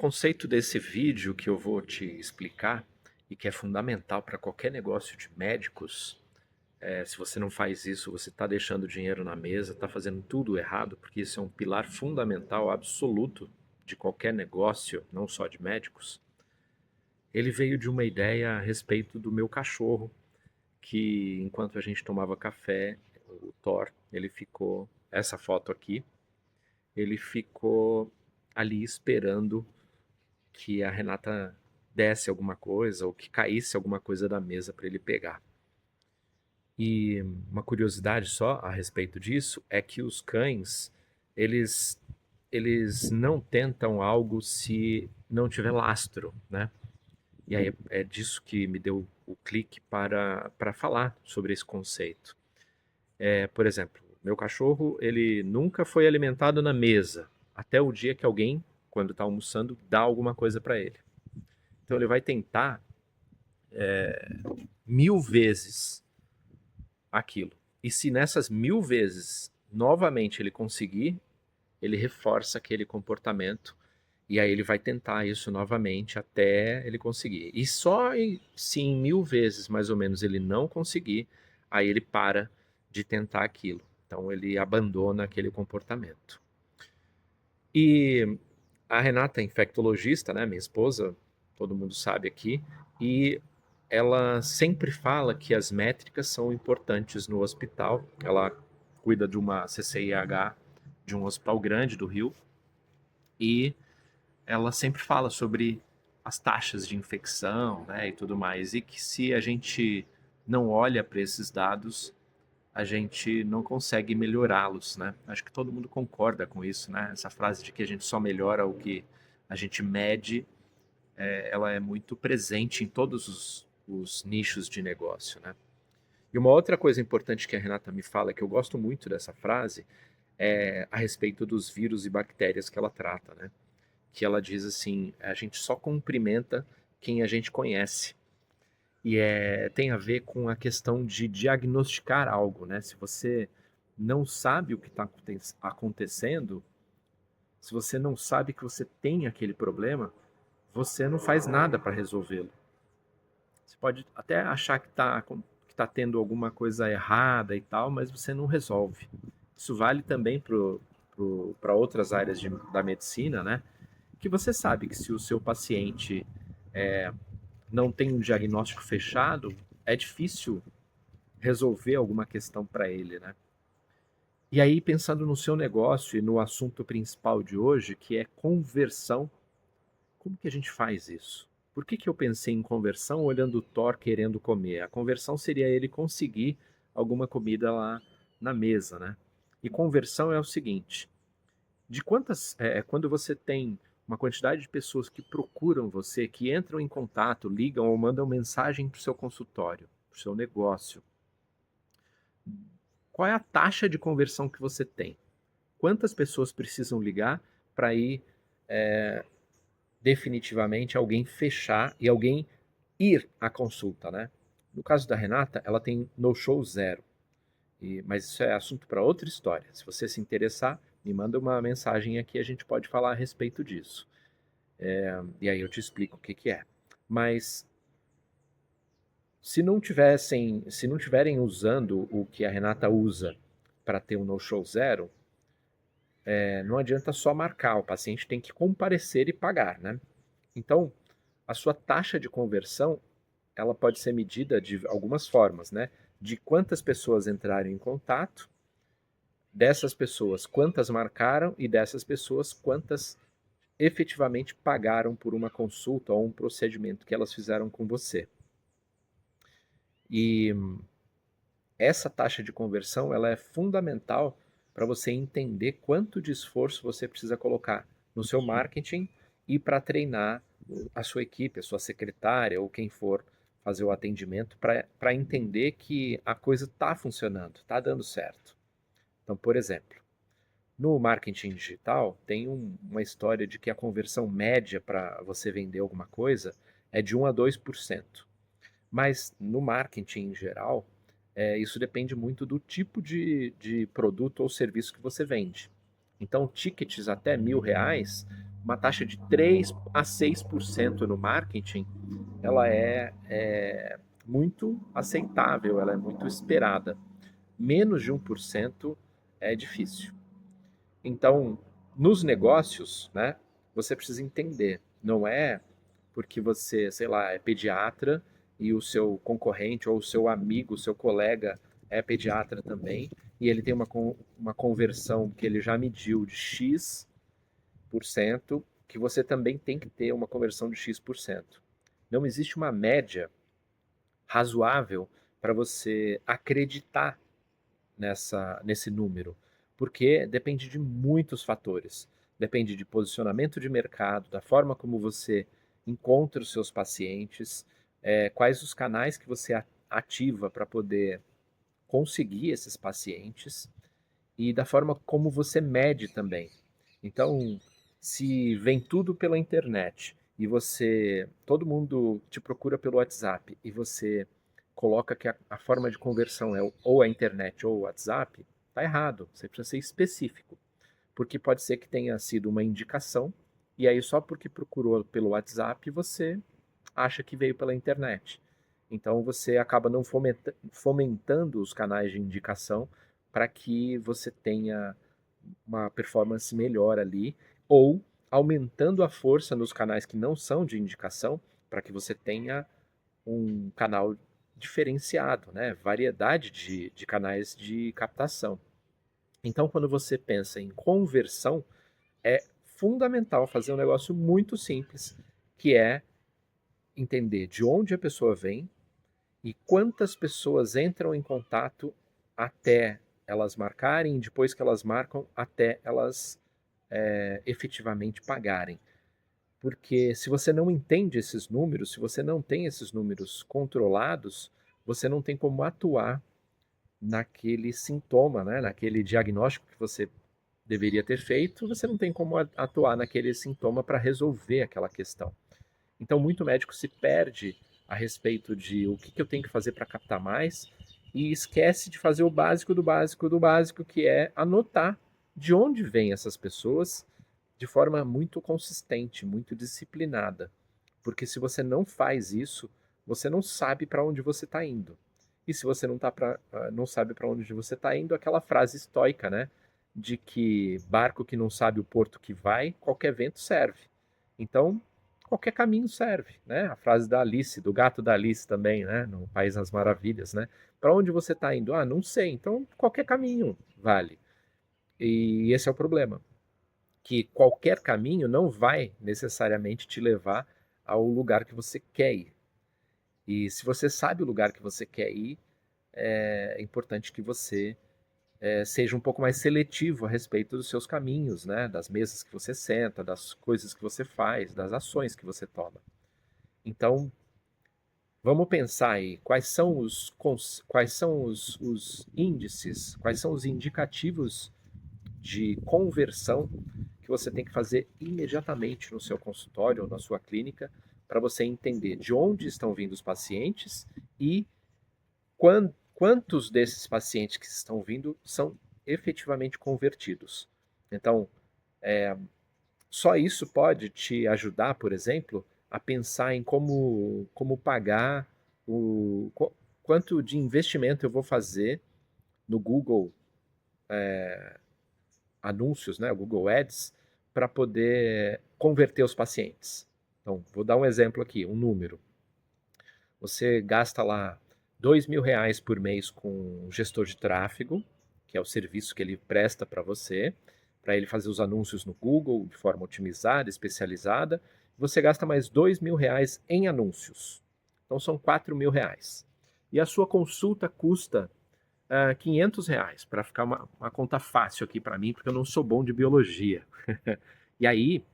conceito desse vídeo que eu vou te explicar e que é fundamental para qualquer negócio de médicos, se você não faz isso, você está deixando dinheiro na mesa, está fazendo tudo errado, porque isso é um pilar fundamental, absoluto de qualquer negócio, não só de médicos. Ele veio de uma ideia a respeito do meu cachorro, que enquanto a gente tomava café, o Thor, ele ficou, essa foto aqui, ele ficou ali esperando que a Renata desse alguma coisa ou que caísse alguma coisa da mesa para ele pegar. E uma curiosidade só a respeito disso é que os cães, eles, eles não tentam algo se não tiver lastro, né? E aí é disso que me deu o clique para falar sobre esse conceito. Por exemplo, meu cachorro, ele nunca foi alimentado na mesa, até o dia que alguém, quando está almoçando, dá alguma coisa para ele. Então ele vai tentar 1000 vezes aquilo. E se nessas 1000 vezes novamente ele conseguir, ele reforça aquele comportamento e aí ele vai tentar isso novamente até ele conseguir. E só se em 1000 vezes mais ou menos ele não conseguir, aí ele para de tentar aquilo. Então ele abandona aquele comportamento. E a Renata é infectologista, né, minha esposa, todo mundo sabe aqui, e ela sempre fala que as métricas são importantes no hospital. Ela cuida de uma CCIH, de um hospital grande do Rio, e ela sempre fala sobre as taxas de infecção, né, e tudo mais, e que se a gente não olha para esses dados, a gente não consegue melhorá-los, né? Acho que todo mundo concorda com isso, né? Essa frase de que a gente só melhora o que a gente mede, ela é muito presente em todos os nichos de negócio, né? E uma outra coisa importante que a Renata me fala, que eu gosto muito dessa frase, é a respeito dos vírus e bactérias que ela trata, né? Que ela diz assim, a gente só cumprimenta quem a gente conhece. E tem a ver com a questão de diagnosticar algo, né? Se você não sabe o que está acontecendo, se você não sabe que você tem aquele problema, você não faz nada para resolvê-lo. Você pode até achar que tá tendo alguma coisa errada e tal, mas você não resolve. Isso vale também para outras áreas da medicina, né? Que você sabe que se o seu paciente não tem um diagnóstico fechado, é difícil resolver alguma questão para ele, né? E aí, pensando no seu negócio e no assunto principal de hoje, que é conversão, como que a gente faz isso? Por que eu pensei em conversão olhando o Thor querendo comer? A conversão seria ele conseguir alguma comida lá na mesa, né? E conversão é o seguinte: quando você tem uma quantidade de pessoas que procuram você, que entram em contato, ligam ou mandam mensagem para o seu consultório, para o seu negócio, qual é a taxa de conversão que você tem? Quantas pessoas precisam ligar para ir definitivamente alguém fechar e alguém ir à consulta, né? No caso da Renata, ela tem no-show zero. Mas isso é assunto para outra história. Se você se interessar, me manda uma mensagem aqui, a gente pode falar a respeito disso. E aí eu te explico o que que é. Mas se não tiverem usando o que a Renata usa para ter um no-show zero, não adianta só marcar, o paciente tem que comparecer e pagar, né? Então, a sua taxa de conversão, ela pode ser medida de algumas formas, né? De quantas pessoas entraram em contato, dessas pessoas quantas marcaram e dessas pessoas quantas efetivamente pagaram por uma consulta ou um procedimento que elas fizeram com você. E essa taxa de conversão, ela é fundamental para você entender quanto de esforço você precisa colocar no seu marketing e para treinar a sua equipe, a sua secretária ou quem for fazer o atendimento para entender que a coisa está funcionando, está dando certo. Então, por exemplo, no marketing digital tem uma história de que a conversão média para você vender alguma coisa é de 1 a 2%. Mas no marketing em geral, isso depende muito do tipo de produto ou serviço que você vende. Então, tickets até R$ 1.000 uma taxa de 3 a 6% no marketing, ela é muito aceitável, ela é muito esperada. Menos de 1% é difícil. Então, nos negócios, né, você precisa entender, não é porque você, sei lá, é pediatra e o seu concorrente ou o seu amigo, o seu colega é pediatra também, e ele tem uma conversão que ele já mediu de X por cento, que você também tem que ter uma conversão de X por cento. Não existe uma média razoável para você acreditar nesse número, porque depende de muitos fatores. Depende de posicionamento de mercado, da forma como você encontra os seus pacientes, quais os canais que você ativa para poder conseguir esses pacientes e da forma como você mede também. Então, se vem tudo pela internet e todo mundo te procura pelo WhatsApp e você coloca que a forma de conversão é ou a internet ou o WhatsApp, tá errado. Você precisa ser específico, porque pode ser que tenha sido uma indicação e aí só porque procurou pelo WhatsApp você acha que veio pela internet. Então você acaba não fomentando os canais de indicação para que você tenha uma performance melhor ali, ou aumentando a força nos canais que não são de indicação, para que você tenha um canal diferenciado, né? Variedade de canais de captação. Então, quando você pensa em conversão, é fundamental fazer um negócio muito simples, que é entender de onde a pessoa vem e quantas pessoas entram em contato até elas marcarem, e depois que elas marcam, até elas efetivamente pagarem. Porque se você não entende esses números, se você não tem esses números controlados, você não tem como atuar naquele sintoma, né? Naquele diagnóstico que você deveria ter feito, você não tem como atuar naquele sintoma para resolver aquela questão. Então, muito médico se perde a respeito de o que eu tenho que fazer para captar mais e esquece de fazer o básico do básico do básico, que é anotar de onde vêm essas pessoas de forma muito consistente, muito disciplinada. Porque se você não faz isso, você não sabe para onde você está indo. E se você não sabe para onde você está indo, aquela frase estoica, né? De que barco que não sabe o porto que vai, qualquer vento serve. Então, qualquer caminho serve, né? A frase da Alice, do gato da Alice também, né? No País das Maravilhas, né? Para onde você está indo? Ah, não sei. Então, qualquer caminho vale. E esse é o problema, que qualquer caminho não vai necessariamente te levar ao lugar que você quer ir. E se você sabe o lugar que você quer ir, é importante que você seja um pouco mais seletivo a respeito dos seus caminhos, né? Das mesas que você senta, das coisas que você faz, das ações que você toma. Então, vamos pensar aí quais são os índices, quais são os indicativos de conversão que você tem que fazer imediatamente no seu consultório ou na sua clínica para você entender de onde estão vindo os pacientes e quantos desses pacientes que estão vindo são efetivamente convertidos. Então, só isso pode te ajudar, por exemplo, a pensar em como pagar quanto de investimento eu vou fazer no Google Anúncios, né, o Google Ads, para poder converter os pacientes. Então, vou dar um exemplo aqui, um número. Você gasta lá R$ 2.000 por mês com um gestor de tráfego, que é o serviço que ele presta para você, para ele fazer os anúncios no Google de forma otimizada, especializada. Você gasta mais R$ 2.000 em anúncios. Então são R$ 4.000. E a sua consulta custa R$ 500, para ficar uma conta fácil aqui para mim, porque eu não sou bom de biologia. E aí, R$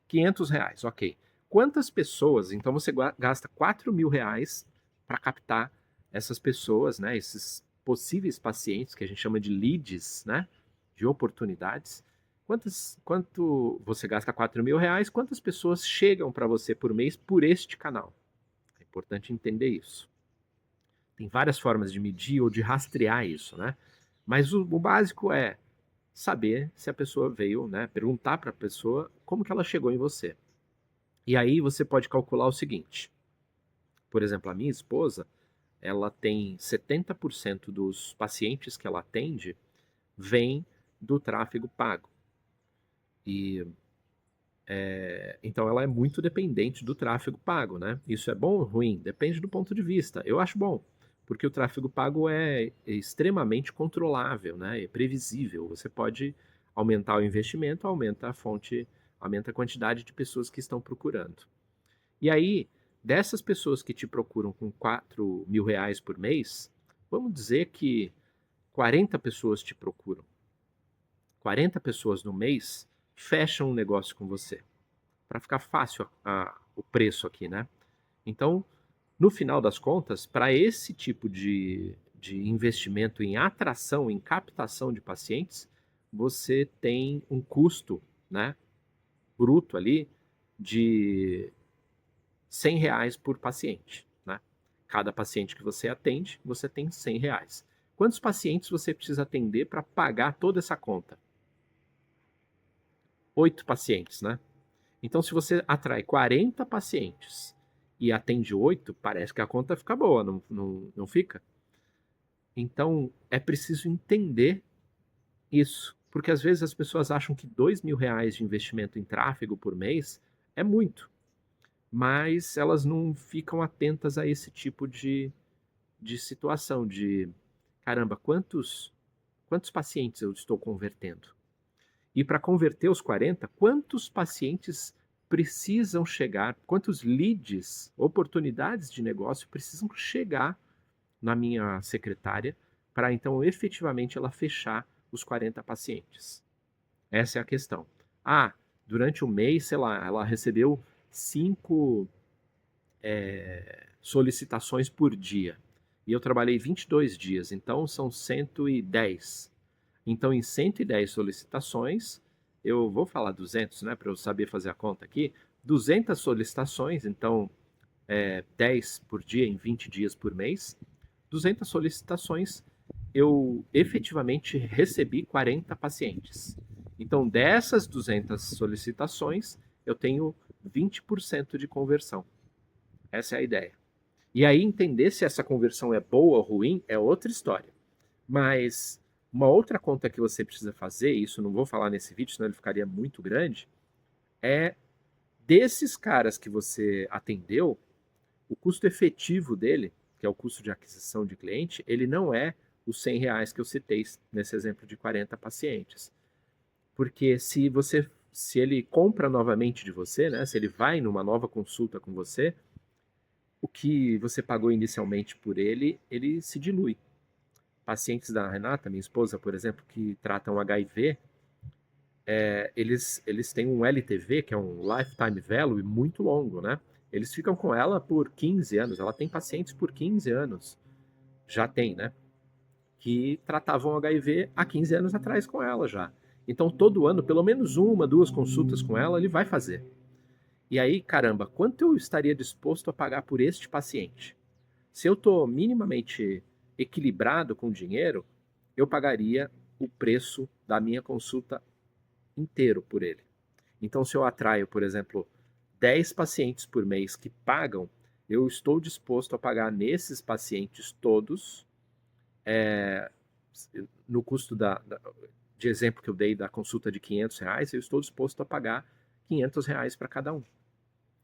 500, ok. Quantas pessoas, então você gasta R$ 4.000 para captar essas pessoas, né, esses possíveis pacientes, que a gente chama de leads, né, de oportunidades. Quanto você gasta R$ 4.000, quantas pessoas chegam para você por mês por este canal? É importante entender isso. Tem várias formas de medir ou de rastrear isso, né? Mas o básico é saber se a pessoa veio, né? Perguntar para a pessoa como que ela chegou em você. E aí você pode calcular o seguinte. Por exemplo, a minha esposa, ela tem 70% dos pacientes que ela atende vem do tráfego pago. E então ela é muito dependente do tráfego pago, né? Isso é bom ou ruim? Depende do ponto de vista. Eu acho bom, porque o tráfego pago é extremamente controlável, né? É previsível. Você pode aumentar o investimento, aumenta a fonte, aumenta a quantidade de pessoas que estão procurando. E aí, dessas pessoas que te procuram com R$ 4.000 por mês, vamos dizer que 40 pessoas te procuram. 40 pessoas no mês fecham um negócio com você. Para ficar fácil o preço aqui, né? Então, no final das contas, para esse tipo de investimento em atração, em captação de pacientes, você tem um custo, né, bruto ali de R$ 100 por paciente, né? Cada paciente que você atende, você tem R$ 100. Quantos pacientes você precisa atender para pagar toda essa conta? 8 pacientes, né? Então, se você atrai 40 pacientes e atende 8, parece que a conta fica boa, não fica? Então, é preciso entender isso, porque às vezes as pessoas acham que R$ 2.000 de investimento em tráfego por mês é muito, mas elas não ficam atentas a esse tipo de situação, de caramba, quantos pacientes eu estou convertendo? E para converter os 40, quantos pacientes precisam chegar, quantos leads, oportunidades de negócio precisam chegar na minha secretária para então efetivamente ela fechar os 40 pacientes? Essa é a questão. Ah, durante o mês, sei lá, ela recebeu 5 solicitações por dia. E eu trabalhei 22 dias, então são 110. Então, em 110 solicitações, eu vou falar 200, né, para eu saber fazer a conta aqui. 200 solicitações, então 10 por dia em 20 dias por mês. 200 solicitações, eu efetivamente recebi 40 pacientes. Então, dessas 200 solicitações, eu tenho 20% de conversão. Essa é a ideia. E aí, entender se essa conversão é boa ou ruim é outra história. Mas uma outra conta que você precisa fazer, e isso não vou falar nesse vídeo, senão ele ficaria muito grande, é desses caras que você atendeu, o custo efetivo dele, que é o custo de aquisição de cliente, ele não é os R$ 100 que eu citei nesse exemplo de 40 pacientes. Porque se ele compra novamente de você, né, se ele vai numa nova consulta com você, o que você pagou inicialmente por ele, ele se dilui. Pacientes da Renata, minha esposa, por exemplo, que tratam HIV, eles têm um LTV, que é um Lifetime Value, muito longo, né? Eles ficam com ela por 15 anos. Ela tem pacientes por 15 anos. Já tem, né? Que tratavam HIV há 15 anos atrás com ela já. Então, todo ano, pelo menos uma, duas consultas com ela, ele vai fazer. E aí, caramba, quanto eu estaria disposto a pagar por este paciente? Se eu estou minimamente equilibrado com o dinheiro, eu pagaria o preço da minha consulta inteiro por ele. Então, se eu atraio, por exemplo, 10 pacientes por mês que pagam, eu estou disposto a pagar nesses pacientes todos, no custo de exemplo que eu dei da consulta de R$ 500, eu estou disposto a pagar R$ 500 para cada um.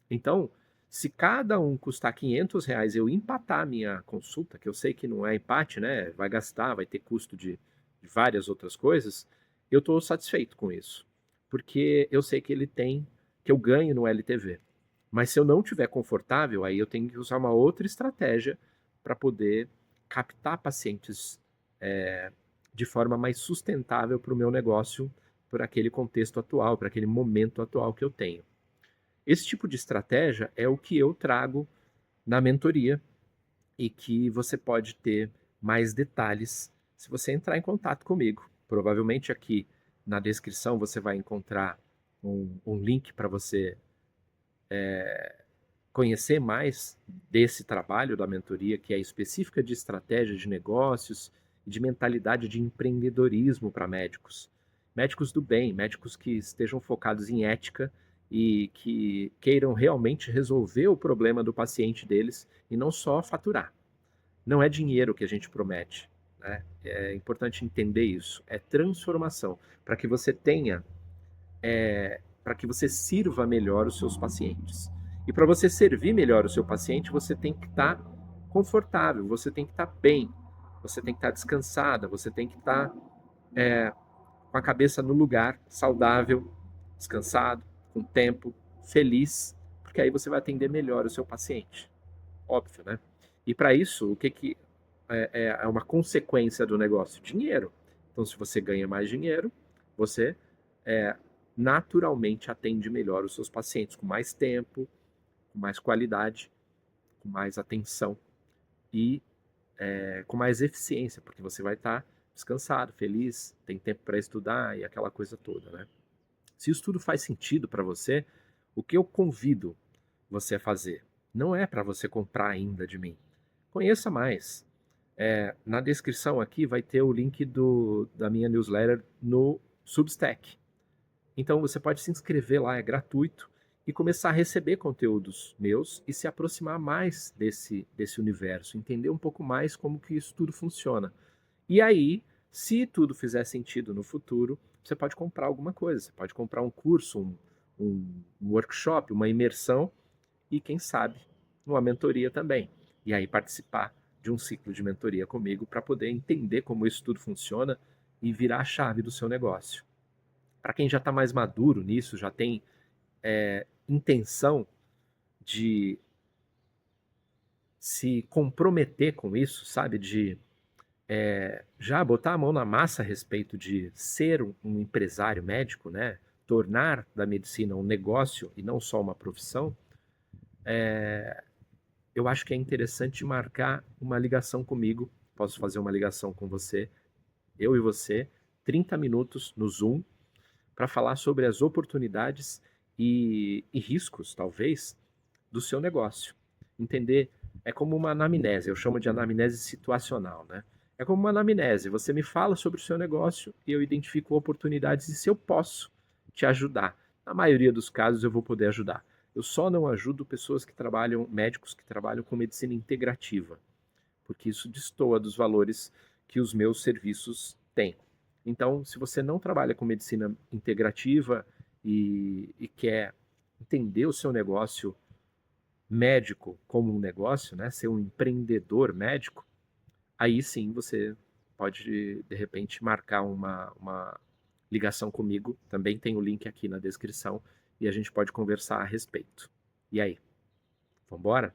Então, se cada um custar R$ 500, eu empatar a minha consulta, que eu sei que não é empate, né? Vai gastar, vai ter custo de várias outras coisas, eu estou satisfeito com isso. Porque eu sei que que eu ganho no LTV. Mas se eu não estiver confortável, aí eu tenho que usar uma outra estratégia para poder captar pacientes de forma mais sustentável para o meu negócio, por aquele contexto atual, para aquele momento atual que eu tenho. Esse tipo de estratégia é o que eu trago na mentoria e que você pode ter mais detalhes se você entrar em contato comigo. Provavelmente aqui na descrição você vai encontrar um link para você conhecer mais desse trabalho da mentoria, que é específica de estratégia de negócios e de mentalidade de empreendedorismo para médicos. médicos do bem, médicos que estejam focados em ética e que queiram realmente resolver o problema do paciente deles e não só faturar. Não é dinheiro que a gente promete, né? É importante entender isso. É transformação para que você tenha, para que você sirva melhor os seus pacientes. E para você servir melhor o seu paciente, você tem que estar confortável, você tem que estar bem, você tem que estar descansada, você tem que estar com a cabeça no lugar, saudável, descansado, com tempo, feliz, porque aí você vai atender melhor o seu paciente. Óbvio, né? E para isso, o que é uma consequência do negócio? Dinheiro. Então, se você ganha mais dinheiro, você naturalmente atende melhor os seus pacientes, com mais tempo, com mais qualidade, com mais atenção e com mais eficiência, porque você vai estar descansado, feliz, tem tempo para estudar e aquela coisa toda, né? Se isso tudo faz sentido para você, o que eu convido você a fazer não é para você comprar ainda de mim. Conheça mais. Na descrição aqui vai ter o link da minha newsletter no Substack. Então você pode se inscrever lá, é gratuito, e começar a receber conteúdos meus e se aproximar mais desse universo, entender um pouco mais como que isso tudo funciona. E aí, se tudo fizer sentido no futuro, você pode comprar alguma coisa. Você pode comprar um curso, um workshop, uma imersão e, quem sabe, uma mentoria também. E aí participar de um ciclo de mentoria comigo para poder entender como isso tudo funciona e virar a chave do seu negócio. Para quem já está mais maduro nisso, já tem intenção de se comprometer com isso, sabe? De já botar a mão na massa a respeito de ser um empresário médico, né? Tornar da medicina um negócio e não só uma profissão, eu acho que é interessante marcar uma ligação comigo. Posso fazer uma ligação com você, eu e você, 30 minutos no Zoom, para falar sobre as oportunidades e riscos, talvez, do seu negócio. Entender, é como uma anamnese, eu chamo de anamnese situacional, né? É como uma anamnese, você me fala sobre o seu negócio e eu identifico oportunidades e se eu posso te ajudar. Na maioria dos casos eu vou poder ajudar. Eu só não ajudo pessoas que trabalham, médicos que trabalham com medicina integrativa, porque isso destoa dos valores que os meus serviços têm. Então, se você não trabalha com medicina integrativa e quer entender o seu negócio médico como um negócio, né, ser um empreendedor médico, aí sim você pode, de repente, marcar uma ligação comigo. Também tem o link aqui na descrição e a gente pode conversar a respeito. E aí, vamos embora?